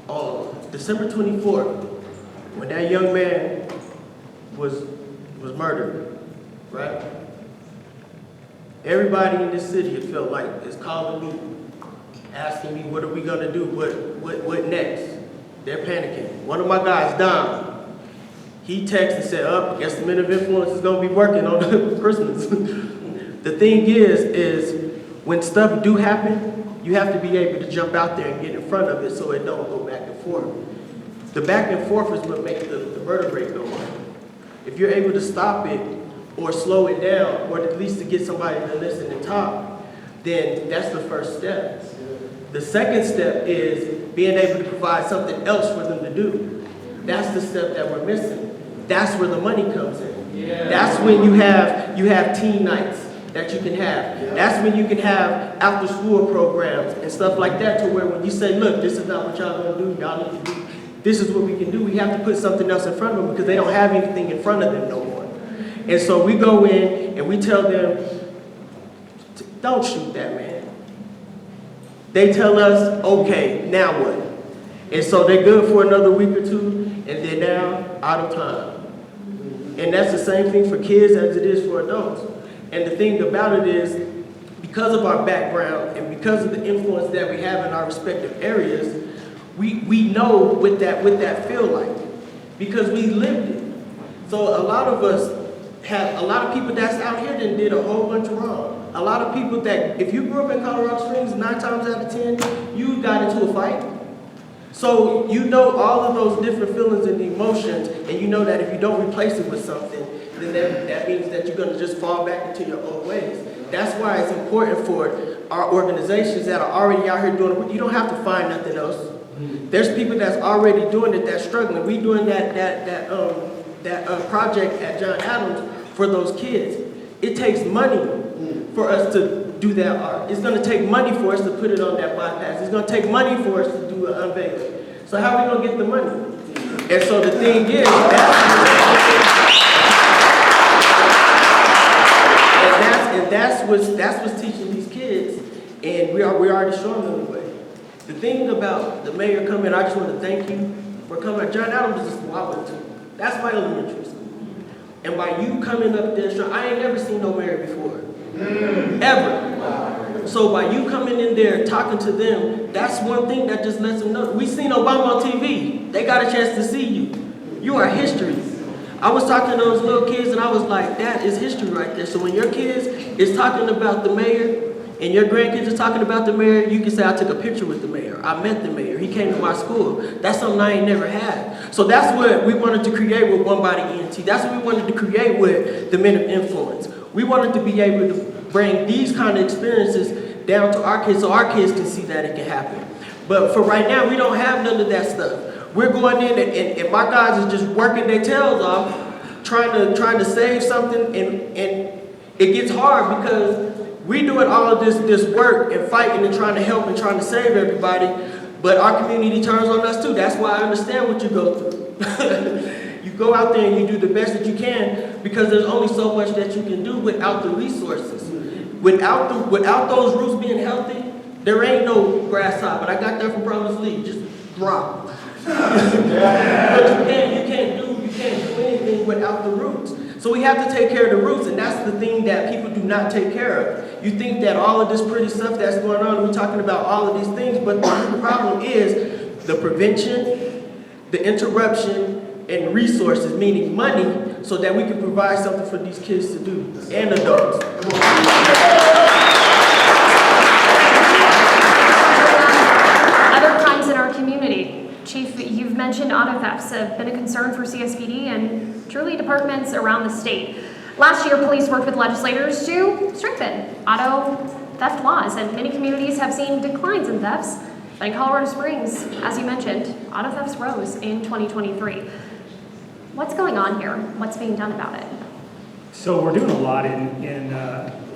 On December 24th, when that young man was murdered, right? Everybody in this city, it felt like, is calling me, asking me, what are we gonna do? What next? They're panicking. One of my guys, Dom, he texted and said, I guess the Men of Influence is gonna be working on Christmas. The thing is when stuff do happen, you have to be able to jump out there and get in front of it so it don't go back and forth. The back and forth is what makes the murder rate go up. If you're able to stop it or slow it down, or at least to get somebody to listen and talk, then that's the first step. The second step is being able to provide something else for them to do. That's the step that we're missing. That's where the money comes in. Yeah. That's when you have teen nights that you can have. Yeah. That's when you can have after school programs and stuff like that, to where when you say, look, this is not what y'all gonna do, y'all need to do, this is what we can do. We have to put something else in front of them because they don't have anything in front of them no more. And so we go in and we tell them, don't shoot that man. They tell us, okay, now what? And so they're good for another week or two, and they're now out of time. And that's the same thing for kids as it is for adults. And the thing about it is, because of our background and because of the influence that we have in our respective areas, we know what that feel like, because we lived it. So a lot of us have, a lot of people that's out here that did a whole bunch of wrong. A lot of people that, if you grew up in Colorado Springs, 9 times out of 10, you got into a fight. So you know all of those different feelings and emotions, and you know that if you don't replace it with something, then that means that you're gonna just fall back into your old ways. That's why it's important for our organizations that are already out here doing it. You don't have to find nothing else. There's people that's already doing it, that's struggling. We doing that project at John Adams for those kids. It takes money for us to do that art. It's gonna take money for us to put it on that bypass. It's gonna take money for us to do an unveiling. So how are we gonna get the money? And so the thing is, that's what's teaching these kids, and we're already showing them the way. The thing about the mayor coming, I just want to thank you for coming. John Adams is a school I went to. That's my elementary school. And by you coming up there, I ain't never seen no mayor before. Ever. So by you coming in there, talking to them, that's one thing that just lets them know. We seen Obama on TV. They got a chance to see you. You are history. I was talking to those little kids and I was like, that is history right there. So when your kids is talking about the mayor and your grandkids is talking about the mayor, you can say, I took a picture with the mayor. I met the mayor. He came to my school. That's something I ain't never had. So that's what we wanted to create with One Body ENT. That's what we wanted to create with the Men of Influence. We wanted to be able to bring these kind of experiences down to our kids so our kids can see that it can happen. But for right now, we don't have none of that stuff. We're going in and my guys are just working their tails off, trying to save something, and it gets hard because we're doing all of this work and fighting and trying to help and trying to save everybody, but our community turns on us too. That's why I understand what you go through. You go out there and you do the best that you can because there's only so much that you can do without the resources. Without those roots being healthy, there ain't no grass top. But I got that from Promise League. Just drop. But you can't do anything without the roots. So we have to take care of the roots, and that's the thing that people do not take care of. You think that all of this pretty stuff that's going on, we're talking about all of these things, but the problem is the prevention, the interruption, and resources, meaning money, so that we can provide something for these kids to do, and adults. Other crimes in our community. Chief, you've mentioned auto thefts have been a concern for CSPD and truly departments around the state. Last year, police worked with legislators to strengthen auto theft laws, and many communities have seen declines in thefts. But in Colorado Springs, as you mentioned, auto thefts rose in 2023. What's going on here? What's being done about it? So we're doing a lot in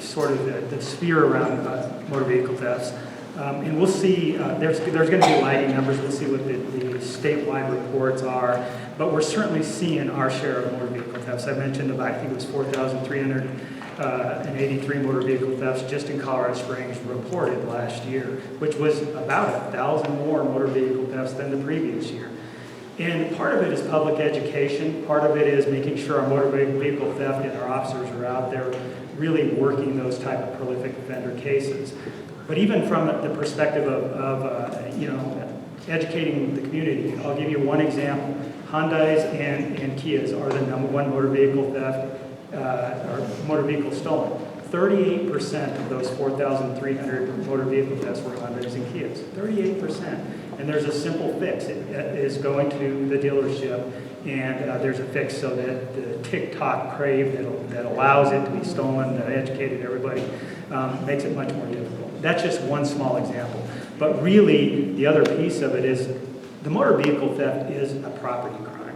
sort of the sphere around motor vehicle thefts. And we'll see, there's going to be lagging numbers. We'll see what the statewide reports are. But we're certainly seeing our share of motor vehicle thefts. I mentioned about, I think it was 4,383 motor vehicle thefts just in Colorado Springs reported last year, which was about 1,000 more motor vehicle thefts than the previous year. And part of it is public education. Part of it is making sure our motor vehicle theft and our officers are out there really working those type of prolific offender cases. But even from the perspective of educating the community, I'll give you one example. Hyundais and Kias are the #1 motor vehicle theft, or motor vehicle stolen. 38% of those 4,300 motor vehicle thefts were Hyundais and Kias. 38%. And there's a simple fix. It is going to the dealership, and there's a fix so that the TikTok crave that allows it to be stolen, that educated everybody, makes it much more difficult. That's just one small example. But really, the other piece of it is the motor vehicle theft is a property crime.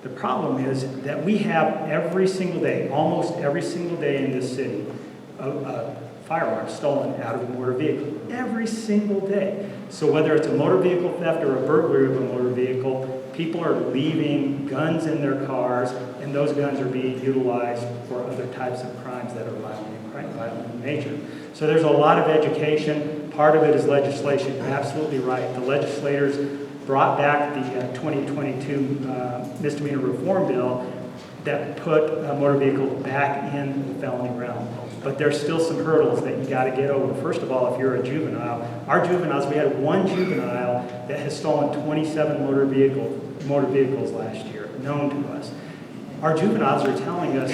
The problem is that we have every single day, almost every single day in this city, a firearm stolen out of a motor vehicle. Every single day. So whether it's a motor vehicle theft or a burglary of a motor vehicle, people are leaving guns in their cars, and those guns are being utilized for other types of crimes that are violent in nature. So there's a lot of education. Part of it is legislation. You're absolutely right. The legislators brought back the 2022 misdemeanor reform bill that put motor vehicles back in the felony realm. But there's still some hurdles that you got to get over. First of all, if you're a juvenile, our juveniles, we had one juvenile that has stolen 27 motor vehicles last year, known to us. Our juveniles are telling us,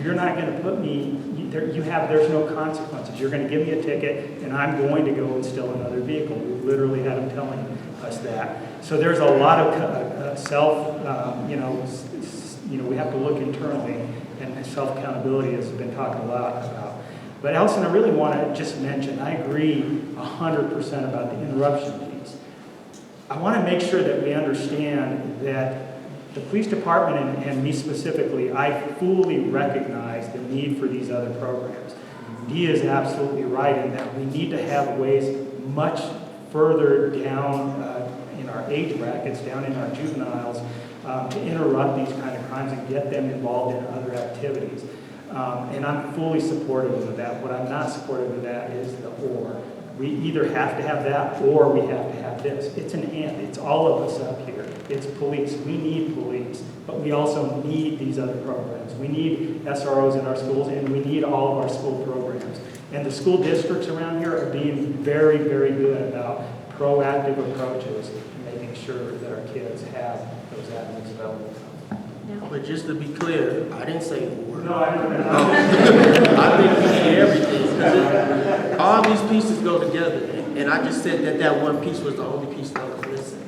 you're not going to put me, there's no consequences. You're going to give me a ticket, and I'm going to go and steal another vehicle. We literally had them telling us that. So there's a lot of we have to look internally, and self-accountability has been talked a lot about. But Allison, I really want to just mention, I agree 100% about the interruption piece. I want to make sure that we understand that the police department, and me specifically, I fully recognize the need for these other programs. Dee is absolutely right in that we need to have ways much further down in our age brackets, down in our juveniles, to interrupt these kind of crimes and get them involved in other activities. And I'm fully supportive of that. What I'm not supportive of that is the or. We either have to have that or we have to have this. It's an and. It's all of us up here. It's police. We need police, but we also need these other programs. We need SROs in our schools, and we need all of our school programs. And the school districts around here are being very, very good about proactive approaches to making sure that our kids have those avenues available. But just to be clear, I didn't say or. No, I know that. I think we see everything. All these pieces go together. And I just said that one piece was the only piece that was missing.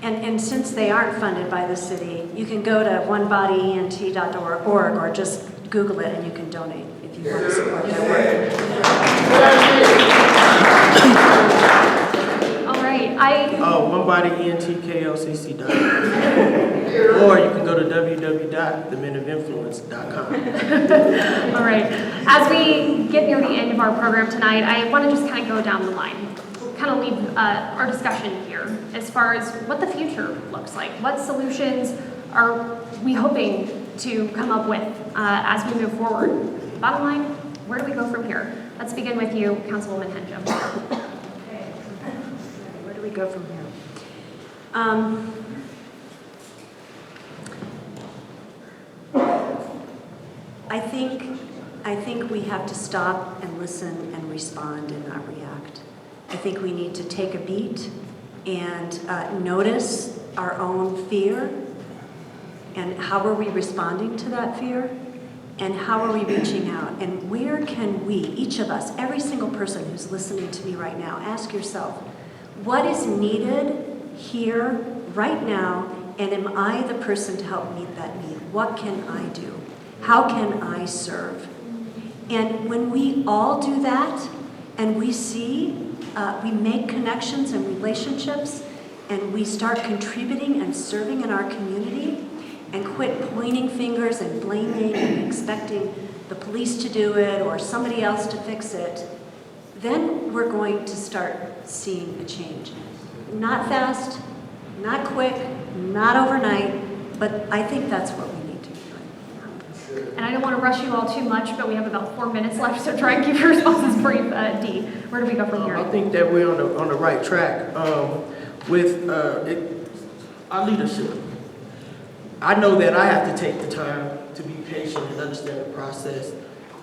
And since they aren't funded by the city, you can go to onebodyent.org or just Google it and you can donate if you want to support their work. All right, onebodyentklcc.org. Or you can go to www.themenofInfluence.com. all right. As we get near the end of our program tonight, I want to just kind of go down the line, kind of leave our discussion here as far as what the future looks like. What solutions are we hoping to come up with as we move forward? Bottom line, where do we go from here? Let's begin with you, Councilwoman Henjo. Where do we go from here? I think we have to stop and listen and respond and not react. I think we need to take a beat and notice our own fear and how are we responding to that fear and how are we reaching out and where can we, each of us, every single person who's listening to me right now, ask yourself, what is needed here, right now, and am I the person to help meet that need? What can I do? How can I serve? And when we all do that, and we see, we make connections and relationships, and we start contributing and serving in our community, and quit pointing fingers and blaming and expecting the police to do it or somebody else to fix it, then we're going to start seeing a change. Not fast, not quick, not overnight, but I think that's what we need to be doing. And I don't want to rush you all too much, but we have about 4 minutes left, so try and keep your responses brief. Dee, where do we go from here? I think that we're on the right track with our leadership. I know that I have to take the time to be patient and understand the process,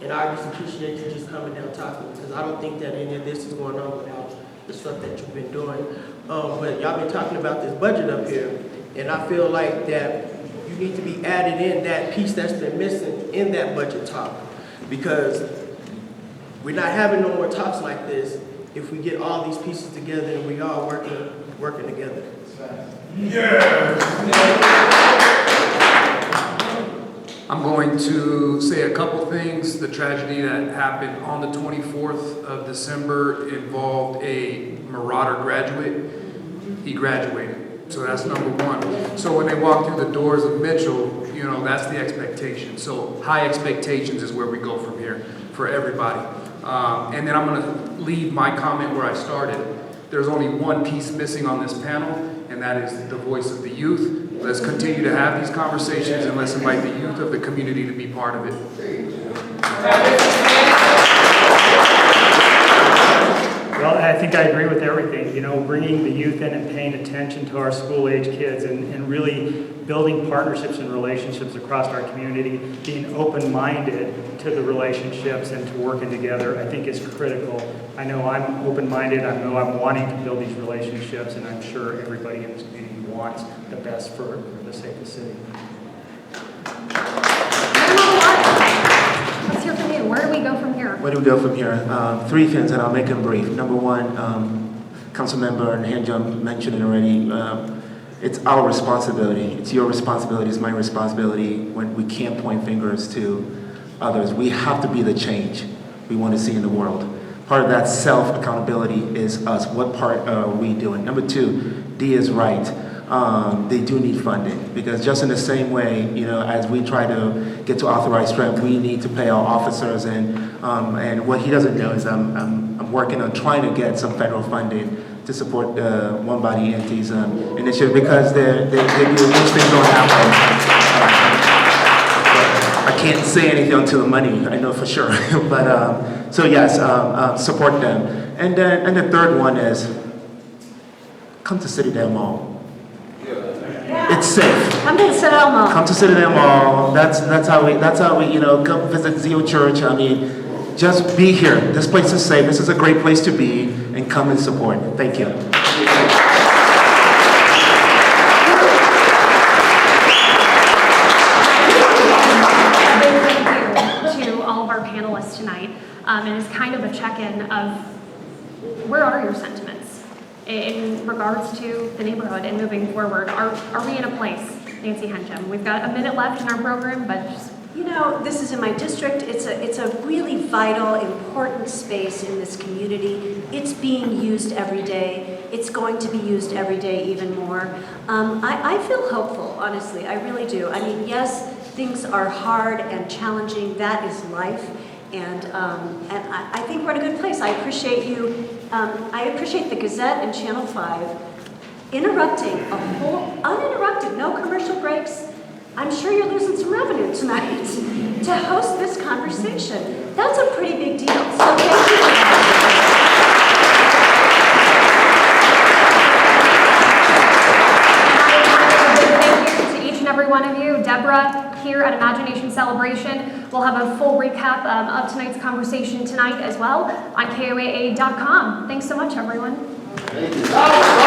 and I just appreciate you just coming down talking, because I don't think that any of this is going on without the stuff that you've been doing. But y'all been talking about this budget up here, and I feel like that you need to be added in that piece that's been missing in that budget talk, because we're not having no more talks like this if we get all these pieces together and we all working together. I'm going to say a couple things. The tragedy that happened on the 24th of December involved a Marauder graduate. He graduated, so that's number one. So when they walk through the doors of Mitchell, you know, that's the expectation. So high expectations is where we go from here for everybody. And then I'm going to leave my comment where I started. There's only one piece missing on this panel, and that is the voice of the youth. Let's continue to have these conversations, and let's invite the youth of the community to be part of it. Well, I think I agree with everything. You know, bringing the youth in and paying attention to our school-age kids and really building partnerships and relationships across our community, being open-minded to the relationships and to working together, I think is critical. I know I'm open-minded. I know I'm wanting to build these relationships, and I'm sure everybody in this community wants the best for the sake of the city. Let's hear from you. Where do we go from here? Where do we go from here? Three things, and I'll make them brief. Number one, Councilmember Hanjum mentioned it already. It's our responsibility. It's your responsibility. It's my responsibility when we can't point fingers to others. We have to be the change we want to see in the world. Part of that self-accountability is us. What part are we doing? Number two, Dee is right. They do need funding, because just in the same way, you know, as we try to get to authorized strength, we need to pay our officers. And what he doesn't know is I'm working on trying to get some federal funding to support One Body Entity's initiative, because they do these things don't happen. I can't say anything until the money, I know for sure. But so yes, support them. And the third one is come to Citadel Mall. It's safe. Come to Citadel Mall. Come to Citadel Mall. That's how we, you know, come visit Zio Church. I mean, just be here. This place is safe. This is a great place to be, and come and support. Thank you. Thank you to all of our panelists tonight. And it's kind of a check-in of where are your sentiments in regards to the neighborhood and moving forward. Are we in a place, Nancy Hencham? We've got a minute left in our program, but just... You know, this is in my district. It's a really vital, important space in this community. It's being used every day. It's going to be used every day even more. I feel hopeful, honestly. I really do. I mean, yes, things are hard and challenging. That is life. And I think we're in a good place. I appreciate you. I appreciate the Gazette and Channel 5 interrupting a whole, uninterrupted, no commercial breaks. I'm sure you're losing some revenue tonight to host this conversation. That's a pretty big deal. So thank you. Thank you to each and every one of you. Deborah, here at Imagination Celebration, we'll have a full recap of tonight's conversation tonight as well on KOAA.com. Thanks so much, everyone. Thank you.